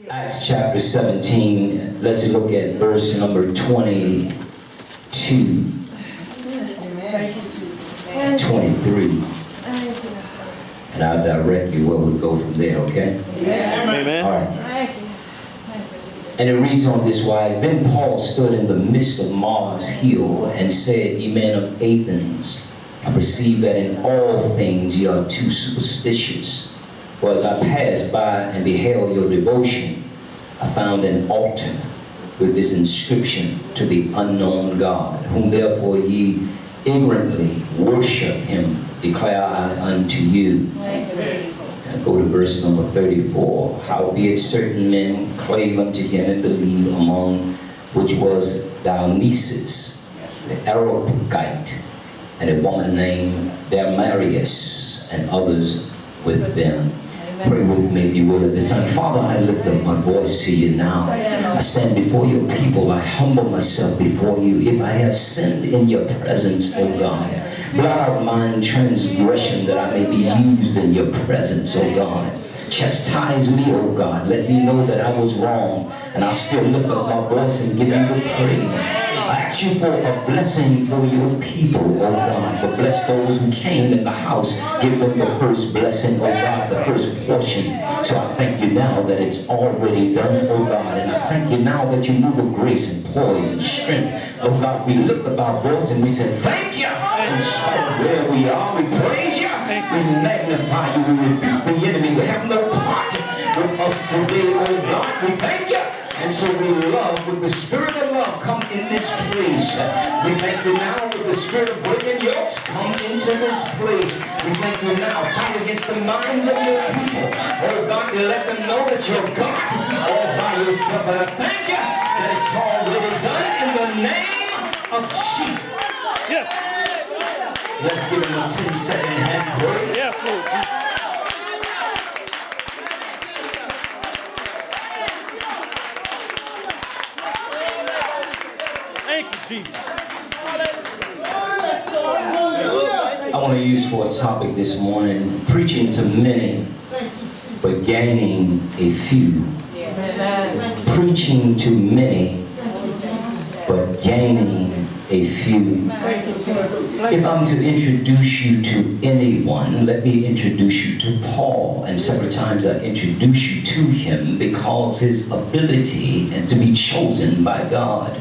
Acts chapter 17, let's look at verse number 22, 23. And I'll direct you where we go from there, okay? Amen. All right. And it reads on this wise, Then Paul stood in the midst of Mars Hill and said, Ye men of Athens, I perceive that in all things ye are too superstitious. For as I passed by and beheld your devotion, I found an altar with this inscription, To the unknown God, whom therefore ye ignorantly worship him, declare I unto you. Now go to verse number 34. Howbeit certain men clave unto him and believe, among which was Dionysus the Areopagite, and a woman named Damaris, and others with them. Pray with me if you will at this time. Father, I lift up my voice to you now. I stand before your people. I humble myself before you. If I have sinned in your presence, O God, blot out mine transgression that I may be used in your presence, O God. Chastise me, O God. Let me know that I was wrong, and I'll still lift up my voice and give you the praise. I ask you for a blessing for your people, oh God. But bless those who came in the house. Give them the first blessing, oh God, the first portion. So I thank you now that it's already done, oh God. And I thank you now that you move with grace and poise and strength. Oh God, we lift up our voice and we say, thank you. In spite of where we are, we praise you. We magnify you. We rebuke the enemy. We have no part with us today, oh God. We thank you. And so we love, with the spirit of love, come in this place. We thank you now with the spirit of breaking yokes, come into this place. We thank you now, fight against the minds of your people. Oh God, you let them know that you're God all by yourself. And I thank you that it's already done in the name of Jesus. Yeah. Let's give him a 10-second hand praise. Yeah, Jesus. I want to use for a topic this morning, preaching to many, but gaining a few. Preaching to many, but gaining a few. If I'm to introduce you to anyone, let me introduce you to Paul. And several times I introduce you to him because his ability and to be chosen by God.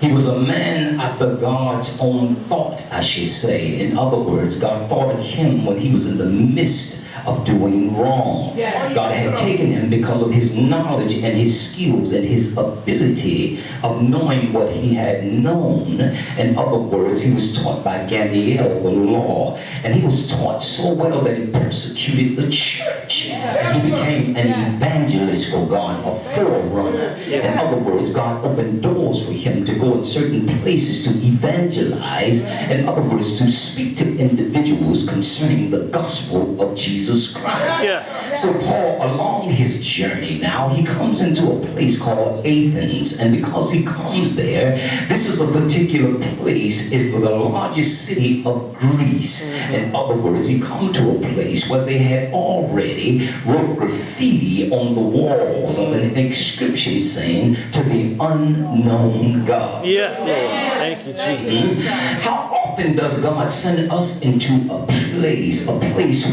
He was a man after God's own thought, I should say. In other words, God thought of him when he was in the midst of doing wrong. God had taken him because of his knowledge and his skills and his ability of knowing what he had known. In other words, he was taught by Gamaliel the law, and he was taught so well that he persecuted the church. And he became an evangelist for God, a forerunner. In other words, God opened doors for him to go in certain places to evangelize. In other words, to speak to individuals concerning the gospel of Jesus Christ. Yes. So Paul, along his journey now, he comes into a place called Athens, and because he comes there, this is a particular place, is the largest city of Greece. In other words, he come to a place where they had already wrote graffiti on the walls of an inscription saying, To the unknown God. Yes, Lord. Thank you, Jesus. How often does God send us into a place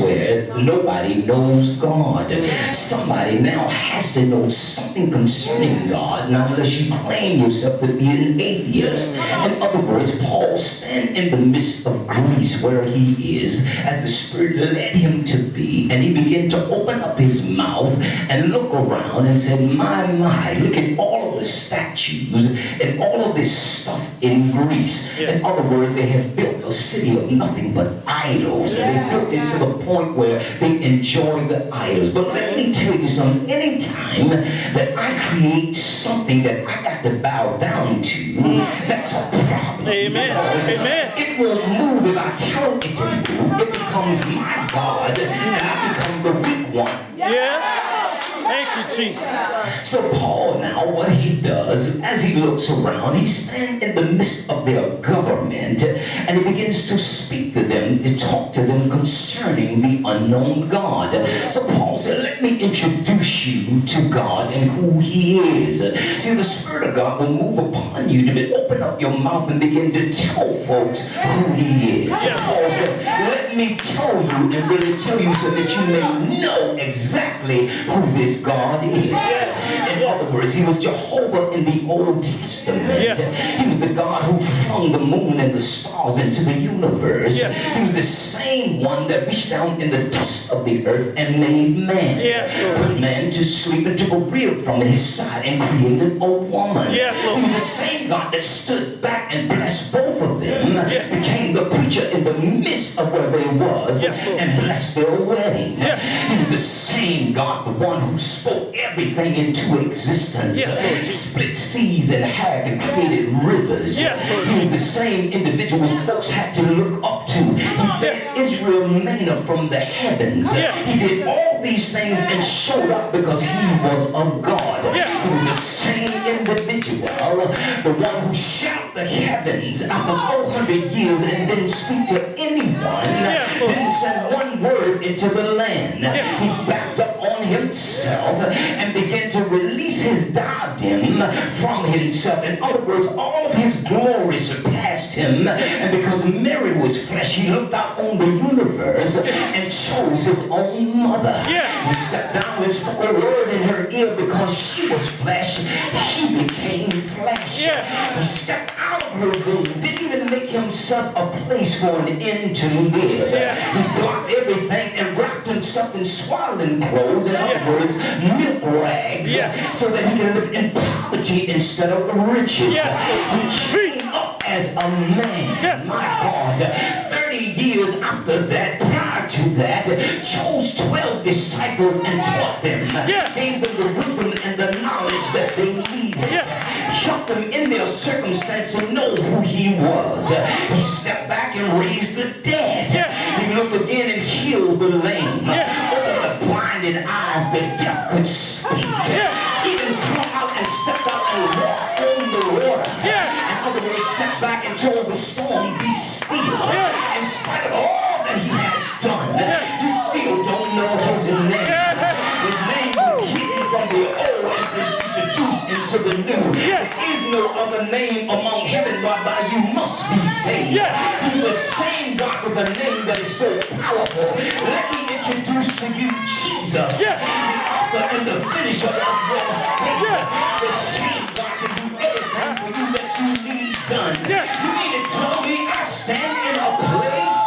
where nobody knows God? Somebody now has to know something concerning God, not unless you claim yourself to be an atheist. In other words, Paul stands in the midst of Greece where he is, as the Spirit led him to be, and he began to open up his mouth and look around and said, my, look at all of the statues and all of this stuff in Greece. In other words, they have built a city of nothing but idols, and they built it to the point where they enjoy the idols. But let me tell you something, anytime that I create something that I got to bow down to, that's a problem. Amen. Amen. It will move if I tell it to move. It becomes my God, and I become the weak one. Yes. Thank you, Jesus. So Paul now, what he does, as he looks around, he stands in the midst of their government and he begins to speak to them, to talk to them concerning the unknown God. So Paul said, let me introduce you to God and who he is. See, the Spirit of God will move upon you to open up your mouth and begin to tell folks who he is. So Paul said, let me tell you and really tell you so that you may know exactly who this God is. In other words, he was Jehovah in the Old Testament. He was the God who flung the moon and the stars into the universe. He was the same one that reached down in the dust of the earth and made man. Put man to sleep and took a rib from his side and created a woman. He was the same God that stood back and blessed both of them, became the preacher in the midst of where they was, and blessed their wedding. He was the same God, the one who spoke everything into existence, split seas in half and created rivers. He was the same individual folks had to look up to. He fed Israel manna from the heavens. He did all these things and showed up because he was of God. He was the same individual, the one who shot the heavens after 400 years and didn't speak to anyone, didn't send one word into the land. He backed up on himself and began to release his diadem from himself. In other words, all of his glory surpassed him, and because Mary was flesh, he looked out on the universe and chose his own mother. He sat down and spoke a word in her ear because she was flesh. He became flesh. He stepped out of her womb, didn't even make himself a place for an end to live. He blocked everything and wrapped himself in swaddling clothes, in other words, milk rags, so that he could live in poverty instead of riches. He came up as a man. My God, 30 years after that, prior to that, chose 12 disciples and taught them, gave them the wisdom and the knowledge that they needed, helped them in their circumstance to know who he was. He stepped back and raised the dead. He looked again and healed the lame, opened the blinded eyes, the deaf could speak, even flew out and stepped out and walked on the water. In other words, stepped back and told the storm, be still. In spite of all that he has done, you still don't know his name. His name was hidden from the old and introduced into the new. There is no other name among heaven whereby you must be saved. He's the same God with a name that is so powerful. Let me introduce to you Jesus, the author and the finisher of your faith. The same God can do everything for you that you need done. You need to tell me I stand in a place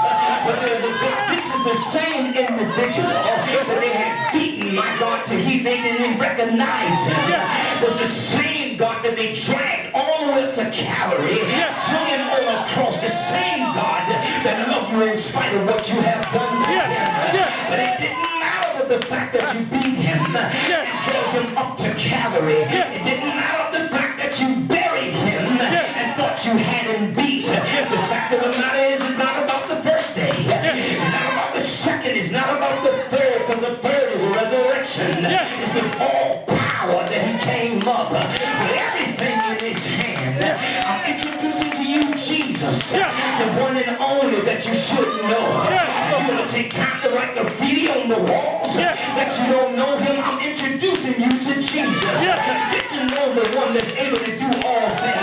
where there's a God. This is the same individual that they had beaten, my God, till they didn't recognize him. Was the same God that they dragged all the way up to Calvary, hung him on a cross. The same God that loved you in spite of what you have done to him. But it didn't matter with the fact that you beat him and drove him up to Calvary. It didn't matter the fact that you buried him and thought you had him beat. The fact of the matter is, it's not about the first day. It's not about the second. It's not about the third. Because the third is a resurrection. It's with all power that he came up with everything in his hand. I'm introducing to you Jesus, the one and only that you should know. You're going to take time to write graffiti on the walls that you don't know him. I'm introducing you to Jesus. Get to know the one that's able to do all things.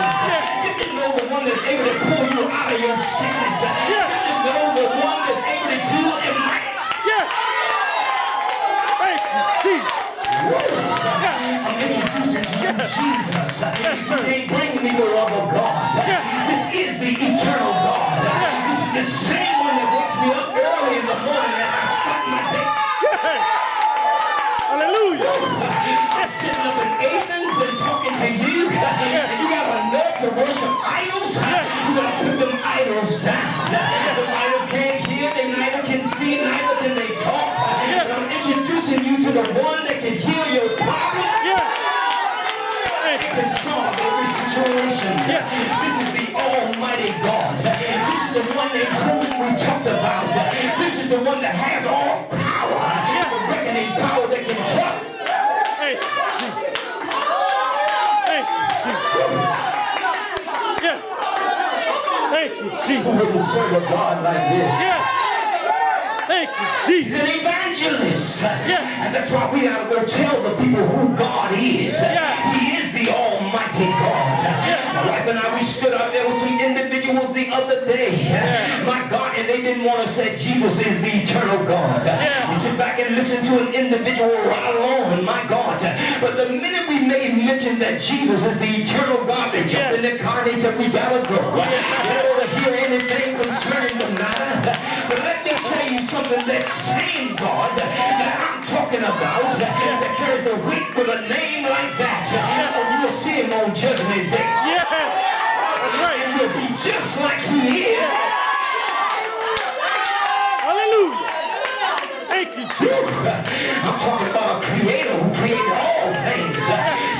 Get to know the one that's able to pull you out of your sins. Get to know the one that's able to do it right. I'm introducing to you Jesus. You can't bring me the love of God. This is the eternal God. This is the same one that wakes me up early in the morning and I start my day. Hallelujah. I'm sitting up in Athens and talking to you, and you got a nerve to worship idols. You gotta put them idols down. The idols can't hear, they neither can see, neither can they talk. And I'm introducing you to the one that can heal your problem. Can solve every situation. This is the Almighty God. This is the one that we talked about. This is the one that has all power. The reckoning power that can help. Jesus. who wouldn't serve a God like this? Yes. Thank you, He's Jesus. an evangelist. Yeah. And that's why we gotta go tell the people who God is. Yeah. He is the Almighty God. My wife and I, we stood out there with some individuals the other day. My God, and they didn't want to say Jesus is the eternal God. We sit back and listen to an individual right along, my God. But the minute we made mention that Jesus is the eternal God, they jumped in their car and they said, we gotta go. They don't want to hear anything concerning the matter. But let me tell you something, that same God that I'm talking about, that carries the weight with a name like that, you'll see him on Judgment Day. Yeah. That's right. And you'll be just like he is. Hallelujah. Thank you, Jesus. I'm talking about a creator who created all things,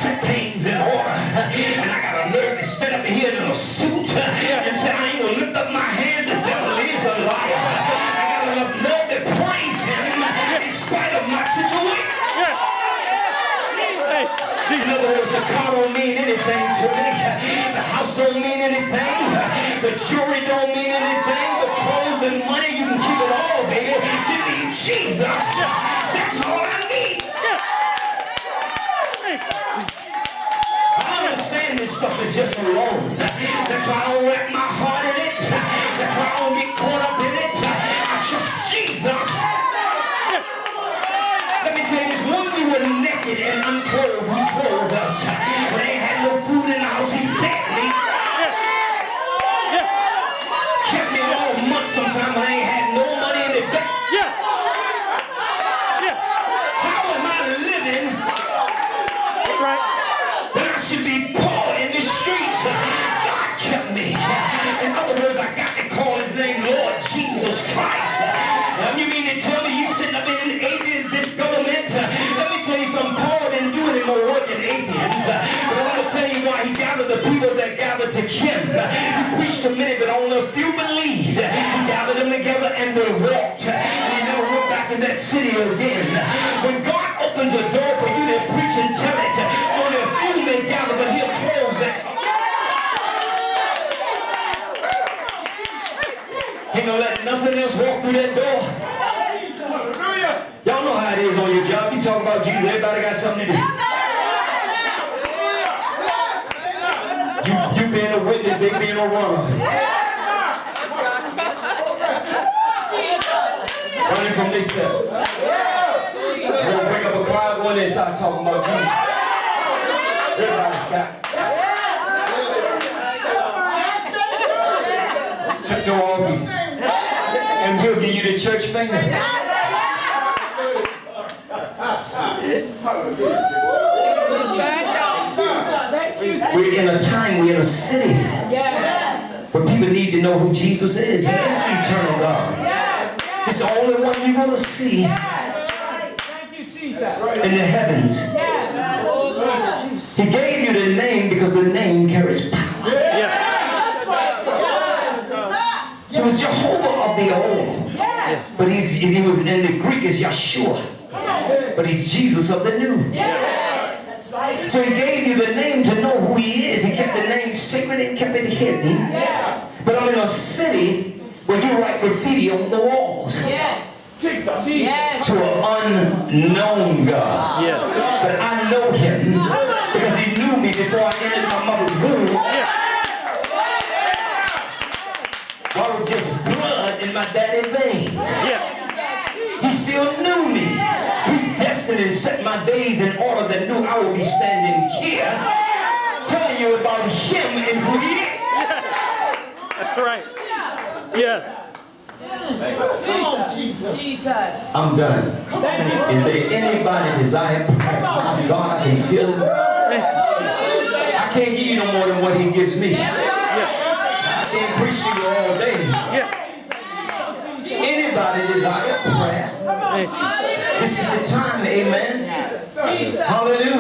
set things in order. And I got a nerve to stand up here in a suit and say, I ain't gonna lift up my hand, the devil is a liar. I got enough nerve to praise him in spite of my situation. Yes. Hey, In Jesus. other words, the car don't mean anything to me. The house don't mean anything. The jewelry don't mean anything. The clothes, the money, you can keep it all, baby. Give me Jesus. That's all I need. Thank you, Jesus. I understand this stuff is just a loan. That's why I don't wrap my heart in it. That's why I don't get caught up in it. I trust Jesus. Let me tell you this. When we were naked and unclothed, he clothed us. When they had no food in the house, he fed me. Kept me all month sometime when I ain't had no money in the bank. How am I living That's right. when I should be poor in the streets? God kept me. In other words, I got to call his name Lord Jesus Christ. Now you mean to tell me you sitting up in atheists, this government? Let me tell you something, Paul didn't do any more work than atheists. But I'm going to tell you why he gathered the people that gathered to him. He preached to many, but only a few believed. He gathered them together and they walked. And he never went back in that city again. When God opens a door for you to preach and tell it, only a few may gather, but he'll close that. Ain't gonna let nothing else walk through that door. Y'all know how it is on your job. You talk about Jesus, everybody got something to do. You being a witness, they being a runner. Running from this stuff. You're gonna bring up a crowd one and start talking about Jesus. Everybody stop. Touch your arm. And we'll give you the church finger. We're in a time, we're in a city where people need to know who Jesus is. He is the eternal God. It's the only one you're going to see in the heavens. He gave you the name because the name carries power. He was Jehovah of the old. But he was in the Greek is Yeshua. But he's Jesus of the new. So he gave you the name to know who he is. He kept the name secret and kept it hidden. But I'm in a city where you write graffiti on the walls. To an unknown God. But I know him because he knew me before I entered my mother's womb. I was just blood in my daddy's veins. He still knew me. Predestined and set my days in order that knew I would be standing here telling you about him and who he is. That's right. Yes. I'm done. Is there anybody desire prayer? God, I can feel it. I can't give you no more than what he gives me. I can't preach to you all day. Anybody desire prayer? This is the time, amen. Hallelujah.